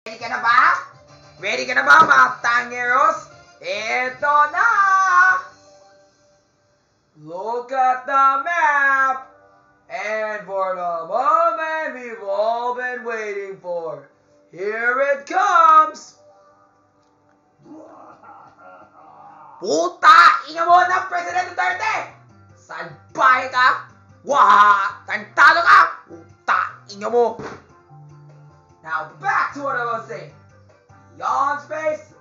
Ready ka na ba? Ready ka na ba, mga tangeros? Ito na! Look at the map! And for the moment we've all been waiting for, here it comes! Puta! Ina mo ng President Duterte! Salbahe ka! Wah! Tantalo ka! Puta! Ina mo! Now back to what I was saying. Beyond space,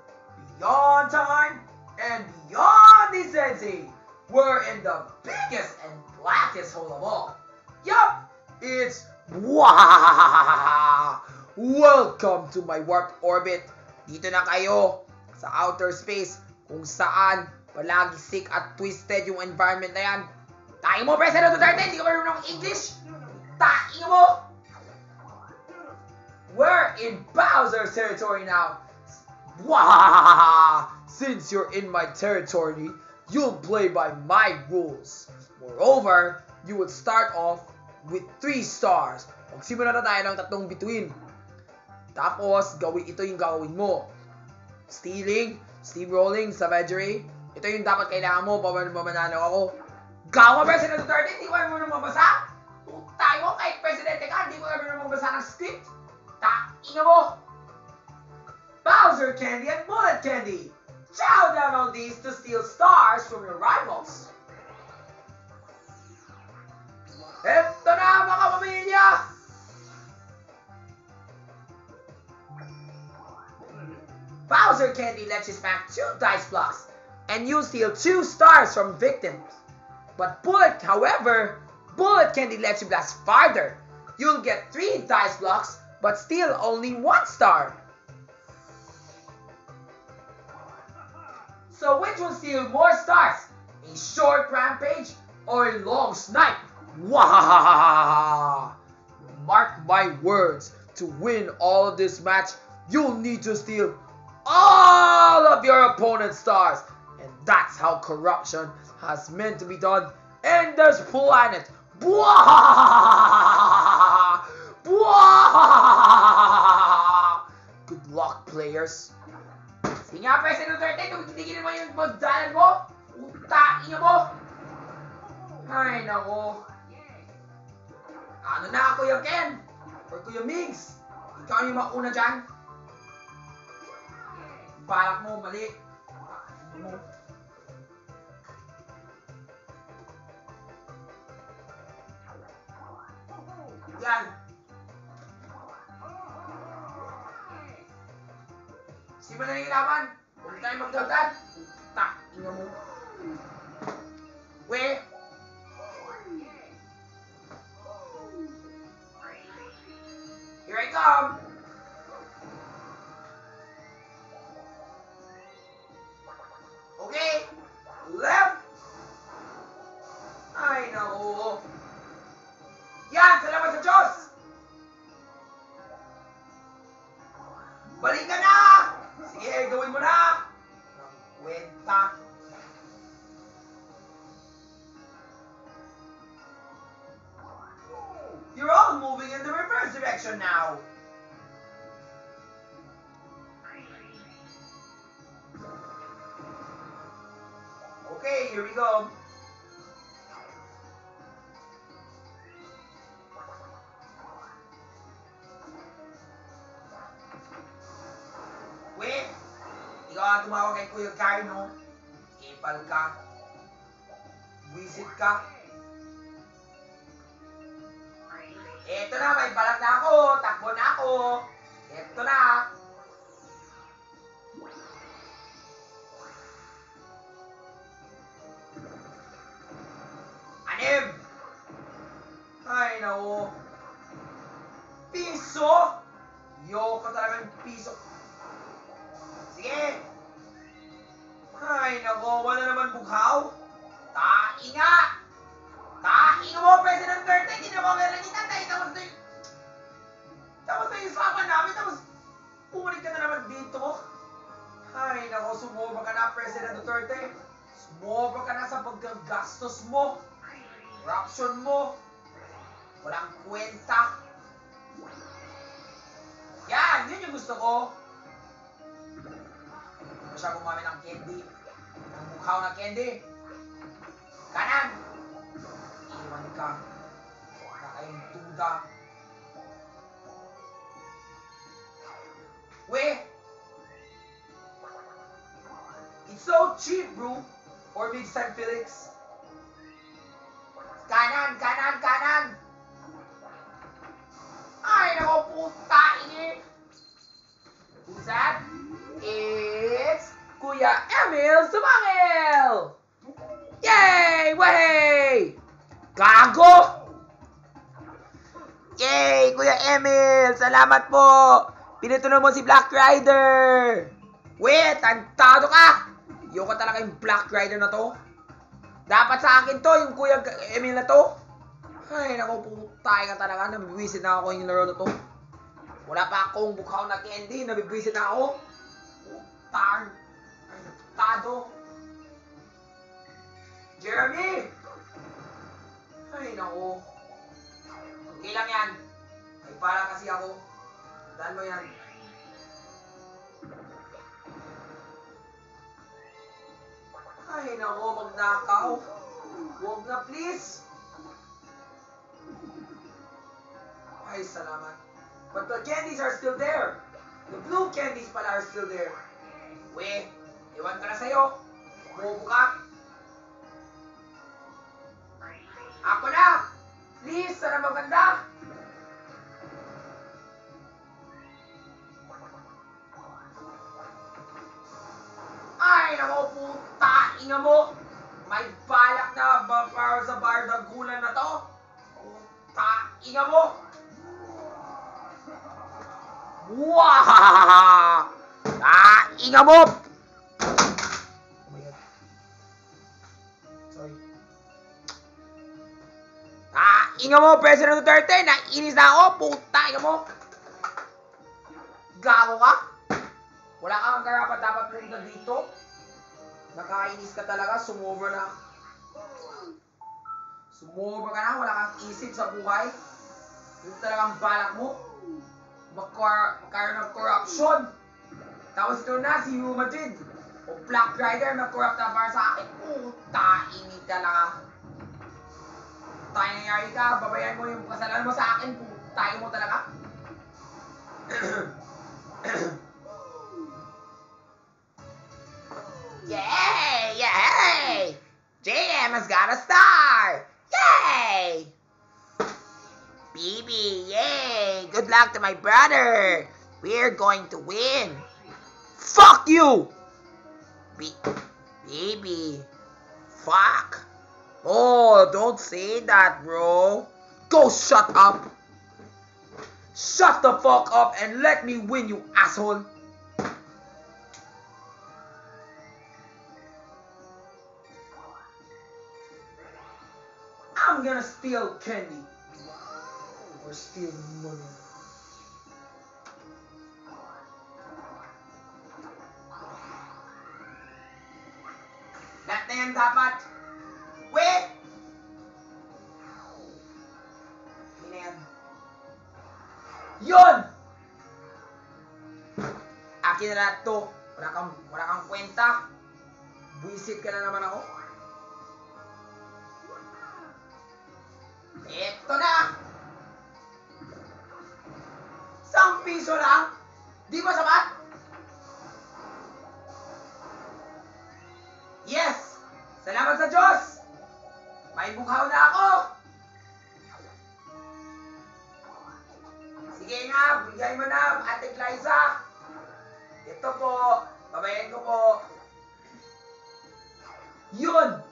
beyond time, and beyond decency, we're in the biggest and blackest hole of all. Yup! It's Wah! Welcome to my warped orbit. Dito na kayo sa outer space kung saan palagi sick at twisted yung environment na yan. Tayo mo, President Duterte! Hindi ka marunong English? Tayo mo! We're in Bowser's territory now. Wah! Since you're in my territory, you'll play by my rules. Moreover, you would start off with 3 stars. Magsimula na tayo ng 3 bituin. Tapos, ito yung gagawin mo. Stealing, steamrolling, savagery. Ito yung dapat kailangan mo para manalo ako. Gawa, President Duterte, hindi ko naman mabasa. Tayo, kahit Presidente ka, hindi ko naman mabasa ng script. Ina mo! Bowser Candy and Bullet Candy! Chow down on these to steal stars from your rivals! Ito na, mga pamilya! Bowser Candy lets you smack 2 dice blocks, and you steal 2 stars from victims. But however, Bullet Candy lets you blast farther. You'll get 3 dice blocks, but still only 1 star. So which will steal more stars? A short rampage or a long snipe? Wahahaha! Mark my words, to win all of this match, you'll need to steal all of your opponent's stars. And that's how corruption has meant to be done in this planet. Wahahaha! Good luck, players. Sige nga, President Duterte, tumigilin mo yung magdalan mo. Utain niyo mo. Ay, nako. Ano na, Kuya Ken? Or Kuya Migs? Ikaw yung mauna dyan. Balak mo, mali. Yan. Simulan na yung laban. Huwag tayo magdagdag. Ina mo. We. Here I come. Okay. Left. Ay, naku. Yan, salamat sa Diyos. Balik ka na. Sige, gawin mo na! Kwenta! You're all moving in the reverse direction now! Okay, here we go. Ikaw tumawag kay Kuya Kai, no? Ipal ka. Wisit ka. Eto na, may balag na ako. Takbo na ako. Eto na. Anim! Ay, naku. Piso? Yoko talagang piso. Sige! Ay, nako, wala naman bughaw. Tahi nga! Tahi nga mo, President Duterte! Hindi na mo meron kita. Tapos na yung usapan namin. Tapos, bumalik ka na naman dito. Ay, nako, sumobra ka na, President Duterte. Sumobra ka na sa paggagastos mo. Corruption mo. Walang kwenta. Yan, yun yung gusto ko. Ano siya gumamit ng candy? Ang mukhaw na candy. Kanan! Iwan ka. Wala kayong duda. Weh! It's so cheap, bro. Or big time Felix. Kanan, kanan, kanan! Ay, nako, puta ini! Who's that? It's Kuya Emil Sumangil! Yay! Way! Gago! Yay! Kuya Emil! Salamat po! Pinutunan mo si Black Rider! Wait! Tantado ka! Ayoko talaga yung Black Rider na to. Dapat sa akin to, yung Kuya Emil na to. Ay, naku, putay ka talaga. Nabibwisit na ako yung laro na to. Wala pa akong bukhaw na candy. Nabibwisit na ako. Putang. Ay, natado. Jeremy! Ay, naku. Okay lang yan. Ay, para kasi ako. Tandaan mo yan. Ay, naku, magnakaw. Huwag na, please. Ay, salamat. But the candies are still there. The blue candies pala are still there. Weh, iwan ko na sa'yo. Bobo ka. Ako na! Please, sana maganda. Ay, naku, puta. Inga mo. May balak na ba para sa bardagulan na to? Puta. Inga mo. Wow! Inga mo! Oh my God. Sorry. Inga mo, President Duterte! Nainis na ako! Puta! Inga mo! Gago ka? Wala kang karapat dapat pumunta dito? Nakainis ka talaga? Sumobra na. Sumobra ka na? Wala kang isip sa buhay? Ito talagang balak mo? Magkaroon ng corruption. Tapos ito na, si Real Madrid. O Black Rider, mag-corrupt na para sa akin. Puta, init talaga. Tayo nangyari ka, babayan mo yung kasalanan mo sa akin. Puta, mo talaga. Yay! Yay! JM has got a star! Yay! Baby, yay! Good luck to my brother! We're going to win! Fuck you! Baby. Fuck! Oh, don't say that, bro! Go shut up! Shut the fuck up and let me win, you asshole! I'm gonna steal candy. Or steal money. Lahat na yan dapat. Wait! Hindi na yan. Yun! Akin na lahat to. Wala kang kwenta. Buisit ka na naman ako. Eto na! 1 piso lang? Di ba sapat? Yes! Salamat sa Diyos! May bukhaw na ako! Sige nga, bigay mo na, Ate Glyza! Ito po, babayan ko po. Yun!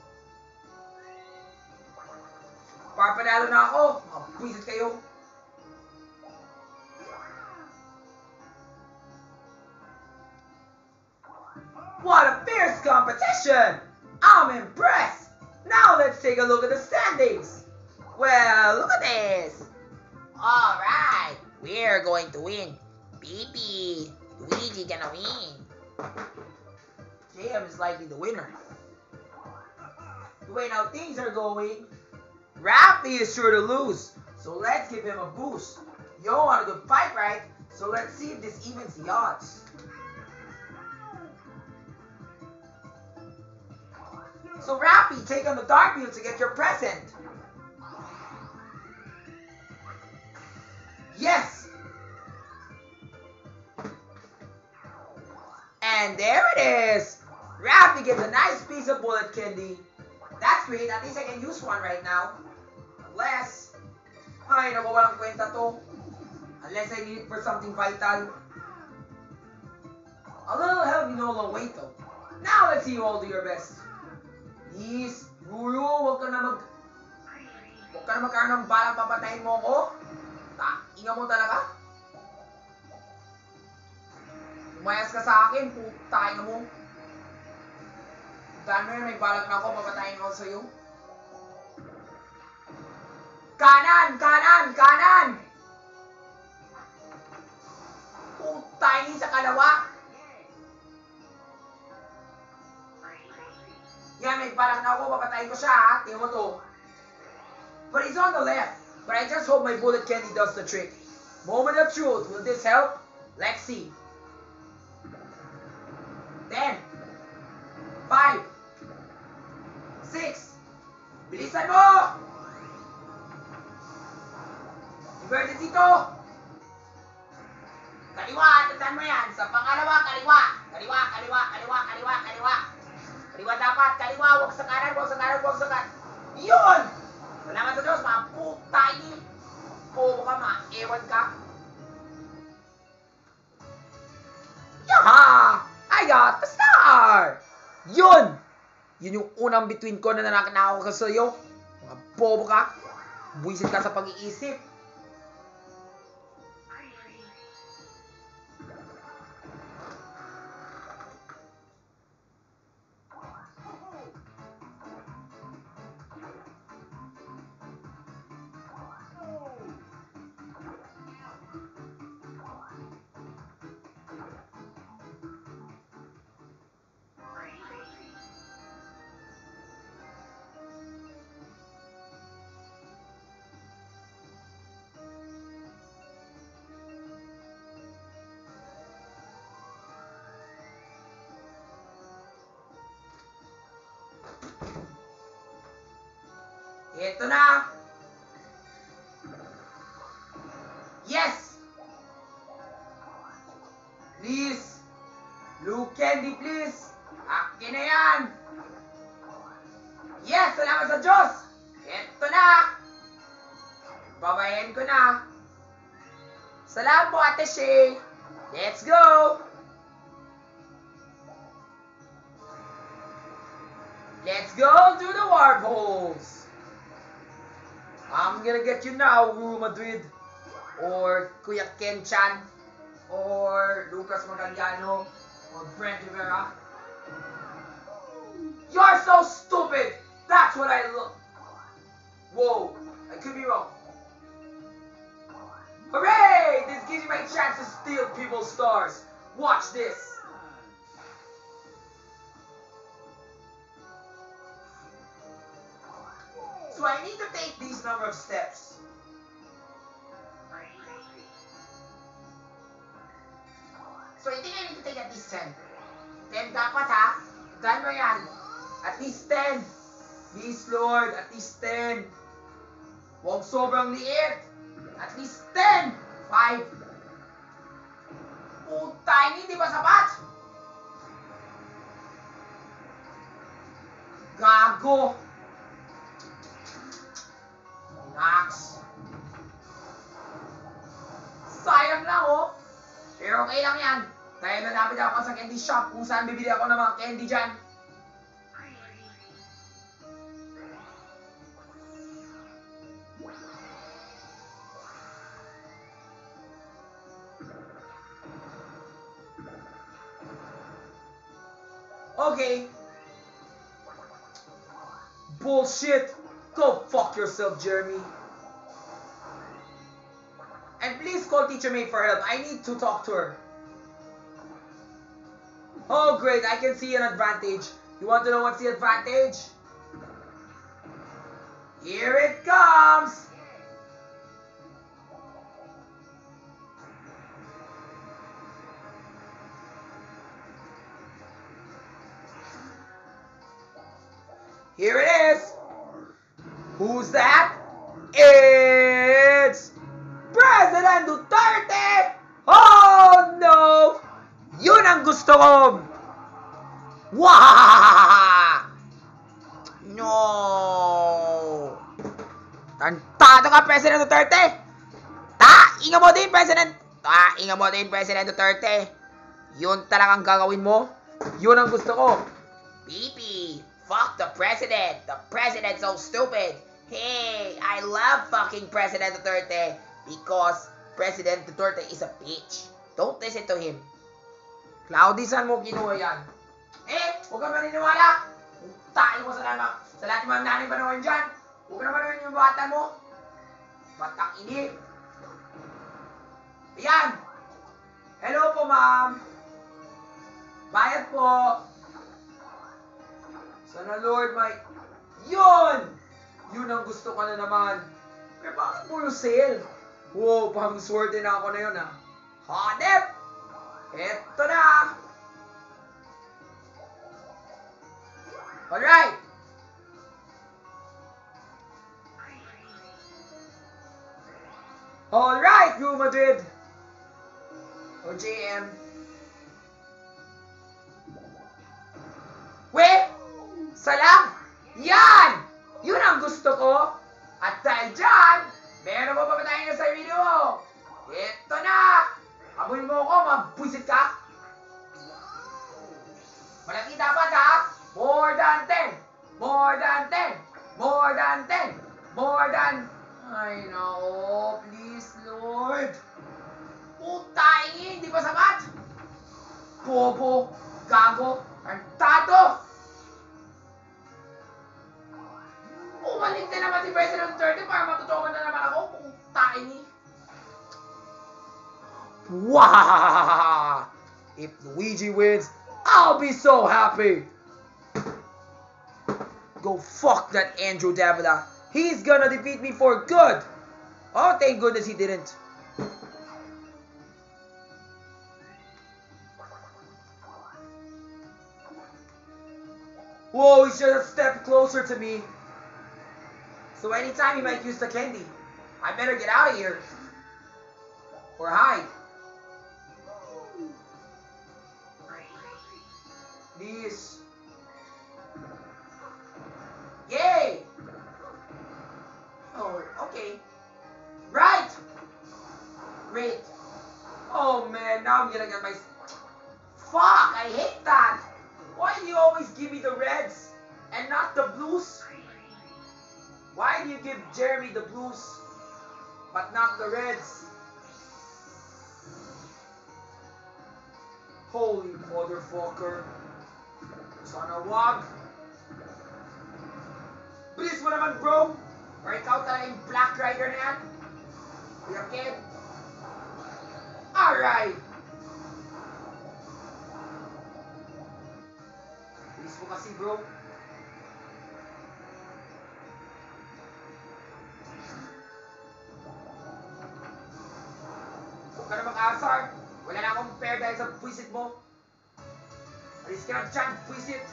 Papanalo na ako! Mabwisit kayo! What a fierce competition! I'm impressed! Now let's take a look at the standings! Well, look at this! Alright, we're going to win. Baby, Luigi gonna win. JM is likely the winner. The way now things are going, Rafi is sure to lose. So let's give him a boost. You want a good fight, right? So let's see if this evens the odds. So Rappy, take on the dark wheel to get your present. Yes! And there it is! Rappy gets a nice piece of bullet candy. That's great, at least I can use one right now. Unless, ay, naku, walang kwenta to. Unless I need it for something vital. A little help, you know, long wait though. Now let's see you all do your best. Please, Ruru, huwag ka na magkaroon ng balang papatayin mo ako. Inga mo talaga. Umayas ka sa akin, putayin mo. Dahil mo yun, may balak na ako, papatayin ako sa'yo. Kanan! Kanan! Kanan! Putayin sa kalawa. Yan, may balak na ako, papatayin ko siya, ha? Tingnan mo to. But he's on the left. But I just hope my bullet candy does the trick. Moment of truth. Will this help? Let's see. 10. 5. 6. Bilisan mo! Emergency to! Kaliwa, tandaan mo yan. Sa pangalawa, kaliwa. Kaliwa, kaliwa, kaliwa, kaliwa, kaliwa. Kaliwa dapat, kaliwa. Huwag sa kanan, huwag sa kanan, huwag sa kanan. Yun! Salamat sa Diyos, mga putay. Bobo ka, ewan ka. Yaha! I got the star! Yun! Yun yung unang between ko na nanakaw ka sa'yo. Mga bobo ka. Buisit ka sa pag-iisip. Ito na! Yes! Please! Blue candy, please! Akin na yan! Yes! Salamat sa Diyos! Ito na! Babayan ko na! Salamat po, Ate Shay! Let's go! Let's go to the warp holes! I'm gonna get you now, Ruru Madrid, or Kuya Ken-chan, or Lucas Magagliano, or Brent Rivera. You're so stupid! That's what I look. Whoa, I could be wrong. Hooray! This gives you my chance to steal people's stars. Watch this. So I need to take these number of steps. So I think I need to take at least 10. 10 dapat, ha? Tandaan mo yan. At least 10. Please, Lord, at least 10. Huwag sobrang liit. At least 10. 5. Putay, hindi ba sapat? Gago. Nax. Sayang lang, oh. Pero okay lang yan. Dahil nalapit ako sa candy shop kung saan bibili ako ng mga candy dyan. Okay. Bullshit. Go fuck yourself, Jeremy. And please call Teacher May for help. I need to talk to her. Oh, great. I can see an advantage. You want to know what's the advantage? Here it comes. Here it is. Who's that? It's President Duterte! Oh no! Yun ang gusto ko! Wah! No! Tantado ka, President Duterte! Tainga mo din, President Duterte! Yun talagang gagawin mo? Yun ang gusto ko! BP! Fuck the president! The president's so stupid! Hey! I love fucking President Duterte! Because President Duterte is a bitch. Don't listen to him. Cloudy, saan mo kinuha yan? Huwag ka maniniwala. Tayo mo sa lahat ng mga nanay panahon dyan. Huwag ka naman yung bata mo. Batang ini. Ayan. Hello po, ma'am. Bayad po. Sana Lord, Yun! Yun ang gusto ko na naman. Pero bakit puro sale? Wow, pang swerte na ako na yun, ha? Hanep! Eto na! Alright! Alright, Real Madrid! OJM. Salam! Yan! Yun ang gusto ko! At dahil dyan, meron mo pa tayo sa video mo! Ito na! Abuin mo ako, mabwisit ka! Malaki dapat, ha? More than 10! More than 10! More than 10! More than... Ay, nako, please, Lord! Putay, hindi pa sapat! Bobo! Gago! Tantado! Umalik na naman si President Duterte para matutukan na naman ako kung tain ni. Wow! If Luigi wins, I'll be so happy! Go fuck that Andrew Davila. He's gonna defeat me for good! Oh, thank goodness he didn't. Whoa, he's just a step closer to me. So anytime he might use the candy, I better get out of here. Or hide. Please. Yay! Oh, okay. Right! Great. Oh man, now I'm gonna get my... Fuck, I hate that! Why do you always give me the reds and not the blues? Why do you give Jeremy the blues but not the reds? Holy motherfucker. Sana wag. Please mo naman, bro. Or ikaw talaga yung Black Rider na yan. Kuya Kid. Alright. Please mo kasi, bro. Huwag ka na mag-asar. Wala na akong pair dahil sa puwisit mo. Alis ka na dyan, puwisit.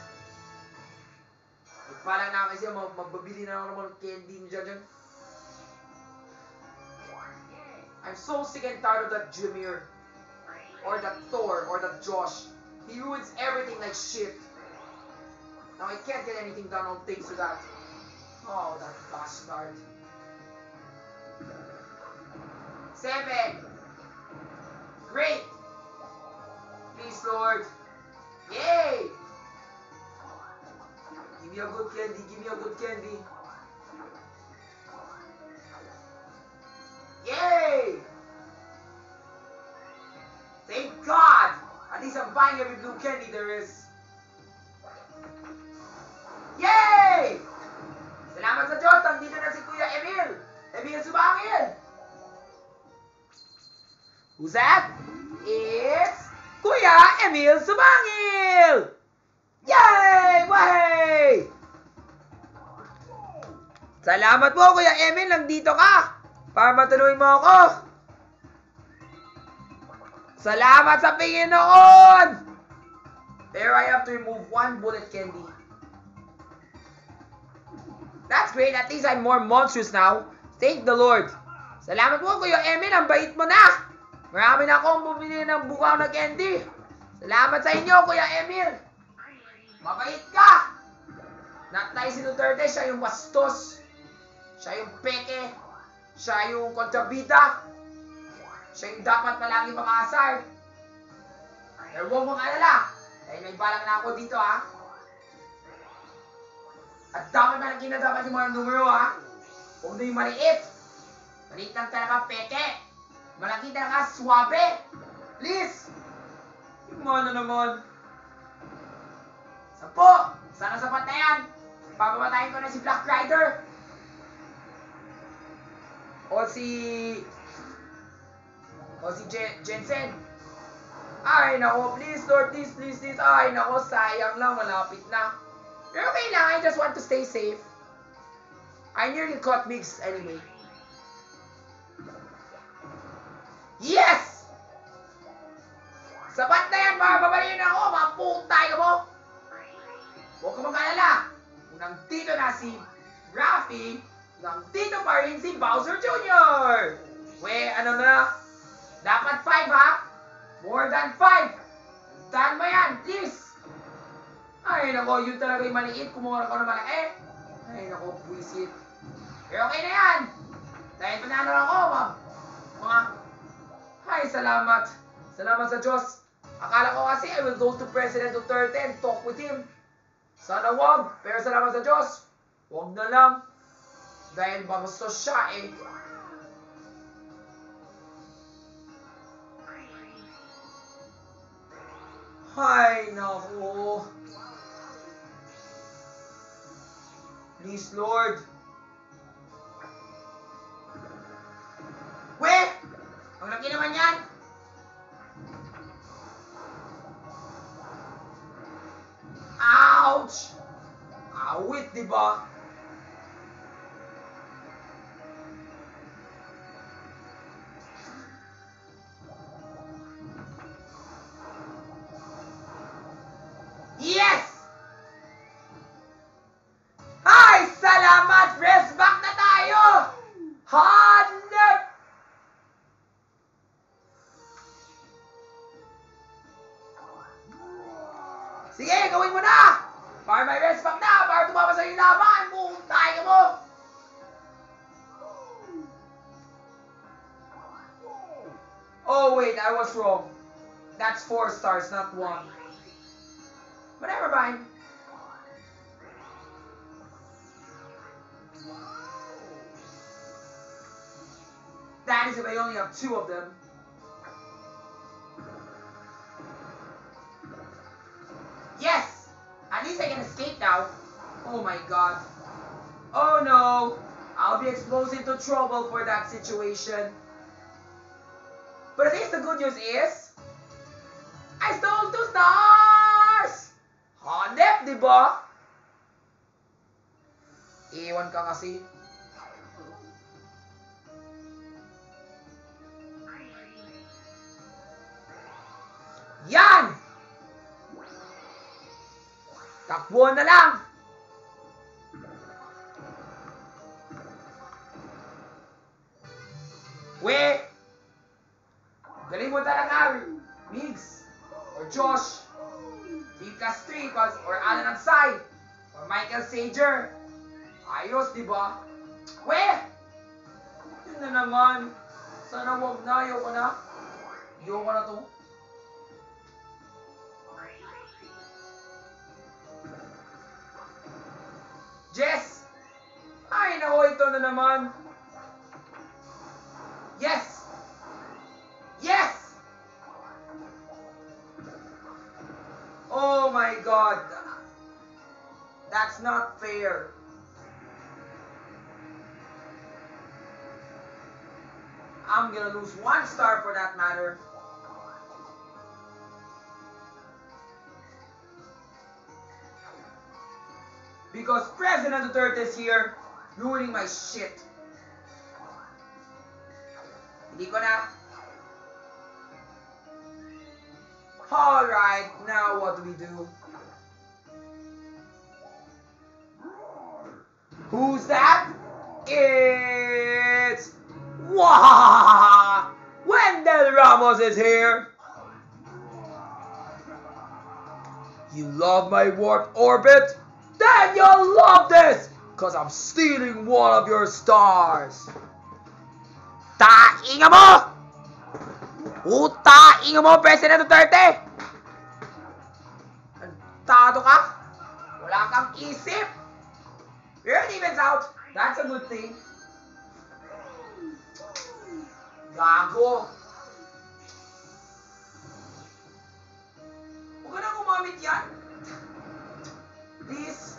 Pala na kasi magbabili na ako ng candy niya dyan. I'm so sick and tired of that Jameer. Or that Thor. Or that Josh. He ruins everything like shit. Now I can't get anything done on things with that. Oh, that bastard. 7. Great. Please, Lord. Yay! Give me a good candy. Give me a good candy. Yay! Thank God! At least I'm buying every blue candy there is. Yay! Salamat sa Diyos! Nandito na si Kuya Emil! Emil Subangil! Who's that? It's Kuya Emil Subangil! Yay! Way! Salamat po, Kuya Emil. Nandito ka para matuloy mo ako. Salamat sa Panginoon! Pero I have to remove one bullet candy. That's great. At least I'm more monstrous now. Thank the Lord. Salamat po, Kuya Emil. Ang bait mo na. Marami na akong bumili ng bukaw na candy. Salamat sa inyo, Kuya Emil. Mabait ka. Not tayo si Duterte. Siya yung bastos. Siya yung peke. Siya yung kontrabida. Siya yung dapat palagi makaasar. Pero huwag mong alala. Dahil may balak na ako dito, ha. At dapat malaki na dapat yung mga numero, ha. Huwag na yung maliit. Maliit lang talaga peke. Malaki talaga swabe. Please. Yung mga na naman. 10. Sana sapat na yan. Papapatayin ko na si Black Rider. O si Jensen. Ay, nako. Please, Lord. Please, please, please. Ay, nako. Sayang lang. Malapit na. Pero okay lang. I just want to stay safe. I nearly caught Migs anyway. Yes! Sapat na yan. Bababaliin ako. Maputay ka mo. Huwag ka mag-alala. Kung nandito na si Raffy, nandito pa rin si Bowser Jr. We, ano na? Dapat 5, ha? More than 5. Tahan mo yan, please. Ay, nako, yun talaga yung maliit. Kumuha ko na malaki. Ay, nako, buisit. Pero okay na yan. Dahil panalo ako, mga... Ay, salamat. Salamat sa Diyos. Akala ko kasi I will go to President Duterte and talk with him. Sana wag. Pero salamat sa Diyos. Wag na lang. Dahil bastos siya eh. Ay, naku. Please, Lord. We! Ang laki naman yan. Ouch! Awit, diba? Yes! Ay, salamat! Rest back na tayo! Hanep! Sige, gawin mo na! Para may rest back na! Para tumama sa yung laban! Puntay ka mo! Oh wait, I was wrong. That's 4 stars, not 1. But never mind. That is if I only have 2 of them. Yes! At least I can escape now. Oh my god. Oh no! I'll be exposed into trouble for that situation. But at least the good news is, I stole 2 stars! Hanep, diba? Iwan ka kasi. Yan! Takbuhan na lang! We! Galing mo talaga, Migs, or Josh, Team Castri, or Alan Agsay, or Michael Sager. Ayos, diba? We! Yun na naman. Sana wag na, ayoko na. Ayoko na to. Jess! Ay, nako, ito na naman. Yes! Yes! Oh my god. That's not fair. I'm gonna lose 1 star for that matter. Because President Duterte is here, ruining my shit. Hindi ko na. Alright, now what do we do? Who's that? It's Wendell Ramos is here. You love my warped orbit? Then you'll love this, cause I'm stealing one of your stars. Tainga mo! Tainga mo, President Duterte! Tado ka? Wala kang isip? You're evens out. That's a good thing. Gago. Huwag ka na gumamit yan. Please.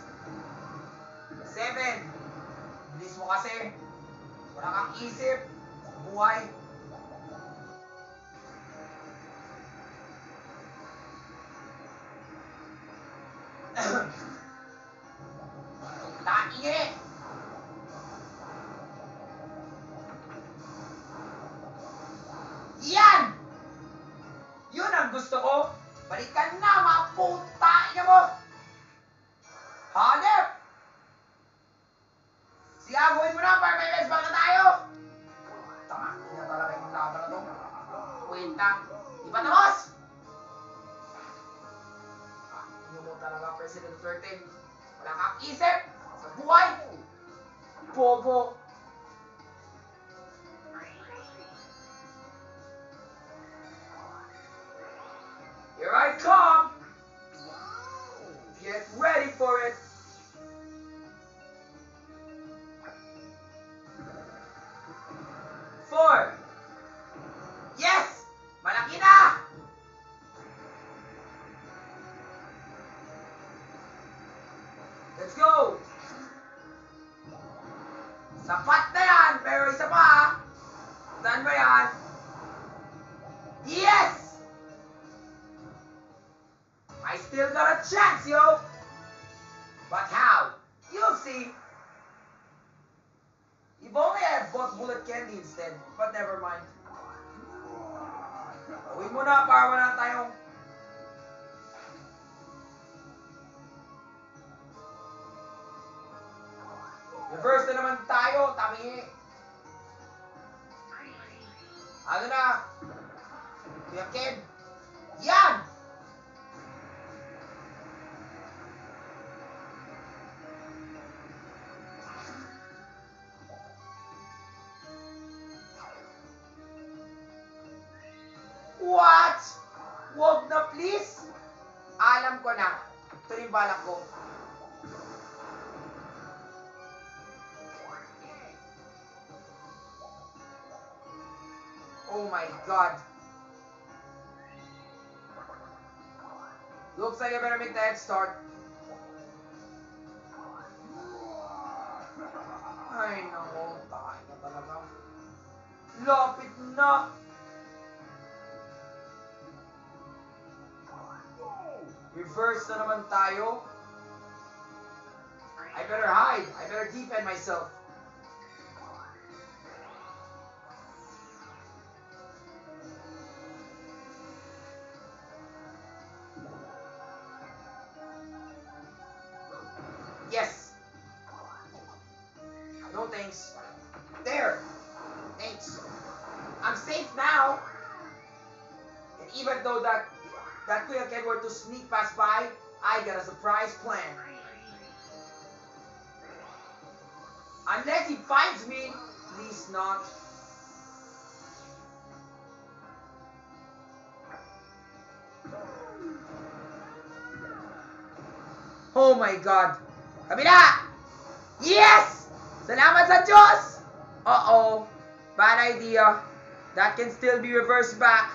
7. Bilis mo kasi. Wala kang isip. Buhay. Taingi. Yan! Yun ang gusto ko. Balikan na, mga putainga mo. Hanep! Sigaguhin mo na para may baseball na tayo. Tama, hindi na talaga yung laban na to. Kwenta. Di ba tapos? Hindi mo talaga, President Duterte. Wala kang isip sa buhay. Bobo. Here I come. Get ready for it. Four. Yes! Malaki na! Let's go! Sapat na yan, pero isa pa. Saan ba yan? Yes! I still got a chance, yo! But how? You'll see. If only I had bought bullet candy instead, but never mind. Uwi mo na para wala tayong... Reverse na naman tayo, tamingi. Ano na? Kuya Ken? Yan! What? Wag na please? Alam ko na. Ito yung balak ko. Oh my God. Looks like I better make the head start. Ay, nako. Tayo na talaga. Lapit na. Reverse na naman tayo. I better hide. I better defend myself. Yes. No thanks. There. Thanks. I'm safe now. And even though that Kuya Ken were to sneak past by, I got a surprise plan. Unless he finds me, please not. Oh my God. Kabila! Yes! Salamat sa Diyos! Uh-oh. Bad idea. That can still be reversed back.